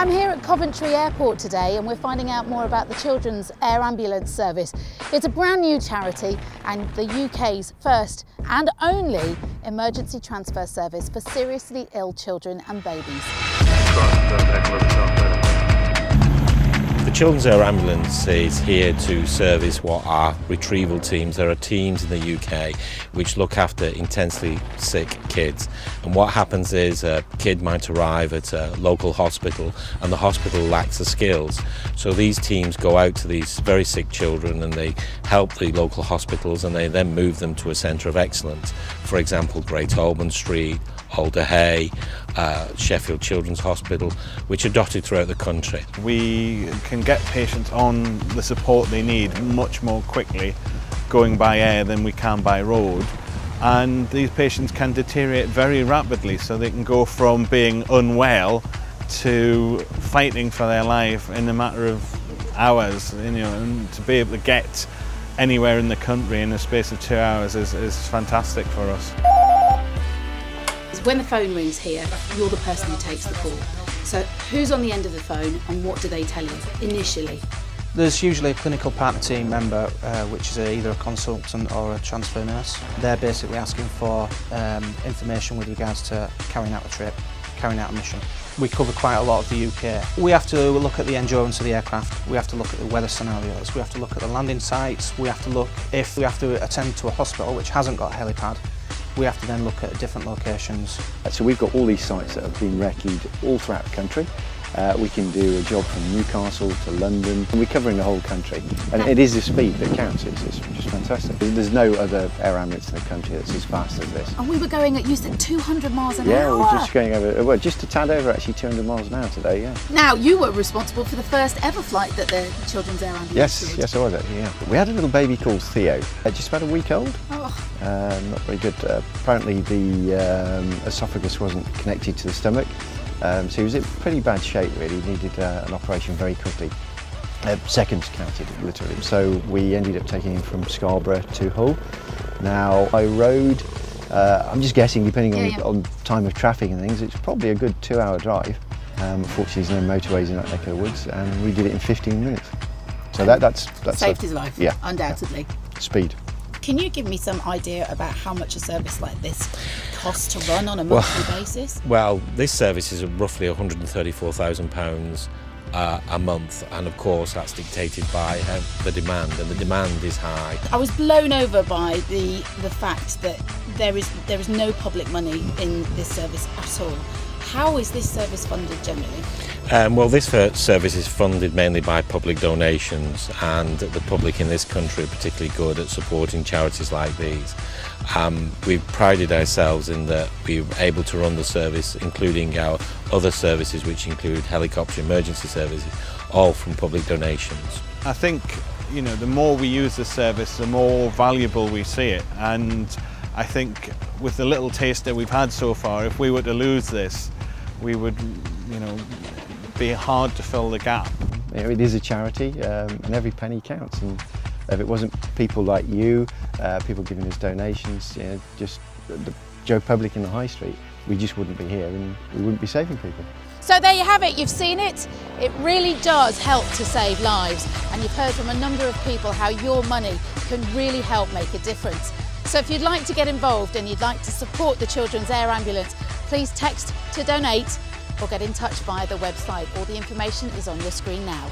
I'm here at Coventry Airport today and we're finding out more about the Children's Air Ambulance Service. It's a brand new charity and the UK's first and only emergency transfer service for seriously ill children and babies. The Children's Air Ambulance is here to service what are retrieval teams. There are teams in the UK which look after intensely sick kids, and what happens is a kid might arrive at a local hospital and the hospital lacks the skills. So these teams go out to these very sick children and they help the local hospitals and they then move them to a centre of excellence. For example, Great Ormond Street, Alder Hey, Sheffield Children's Hospital, which are dotted throughout the country. We can get patients on the support they need much more quickly going by air than we can by road, and these patients can deteriorate very rapidly, so they can go from being unwell to fighting for their life in a matter of hours, and to be able to get anywhere in the country in the space of 2 hours is fantastic for us. When the phone rings here, you're the person who takes the call. So who's on the end of the phone and what do they tell you initially? There's usually a clinical partner team member, which is either a consultant or a transfer nurse. They're basically asking for information with regards to carrying out a trip, carrying out a mission. We cover quite a lot of the UK. We have to look at the endurance of the aircraft, we have to look at the weather scenarios, we have to look at the landing sites, we have to look if we have to attend to a hospital which hasn't got a helipad. We have to then look at different locations. So we've got all these sites that have been recce'd all throughout the country. We can do a job from Newcastle to London, and we're covering the whole country. And it is the speed that counts, it's just fantastic. There's no other air ambulance in the country that's as fast as this. And we were going at, you said 200 miles an hour? Yeah, we're just going over, well, just a tad over actually 200 miles an hour today, yeah. Now, you were responsible for the first ever flight that the Children's Air Ambulance did. Yes, I was actually, yeah. We had a little baby called Theo, just about a week old. Oh. Not very good. Apparently the esophagus wasn't connected to the stomach. So he was in pretty bad shape really, he needed an operation very quickly. Seconds counted, literally. So we ended up taking him from Scarborough to Hull. Now by road, I'm just guessing depending on time of traffic and things, it's probably a good 2-hour drive. Unfortunately there's no motorways in that neck of the woods and we did it in 15 minutes. So that's saved his life, yeah, undoubtedly. Yeah. Speed. Can you give me some idea about how much a service like this costs to run on a monthly basis? Well, this service is roughly £134,000 a month, and of course that's dictated by the demand, and the demand is high. I was blown over by the fact that there is no public money in this service at all. How is this service funded generally? Well, this service is funded mainly by public donations, and the public in this country are particularly good at supporting charities like these. We've prided ourselves in that we're able to run the service, including our other services, which include helicopter emergency services, all from public donations. I think, the more we use the service, the more valuable we see it, and I think with the little taste that we've had so far, if we were to lose this, we would, be hard to fill the gap. It is a charity, and every penny counts. And if it wasn't people like you, people giving us donations, just the Joe public in the high street, we just wouldn't be here and we wouldn't be saving people. So there you have it, you've seen it. It really does help to save lives, and you've heard from a number of people how your money can really help make a difference. So if you'd like to get involved and you'd like to support the Children's Air Ambulance, please text to donate or get in touch via the website. All the information is on your screen now.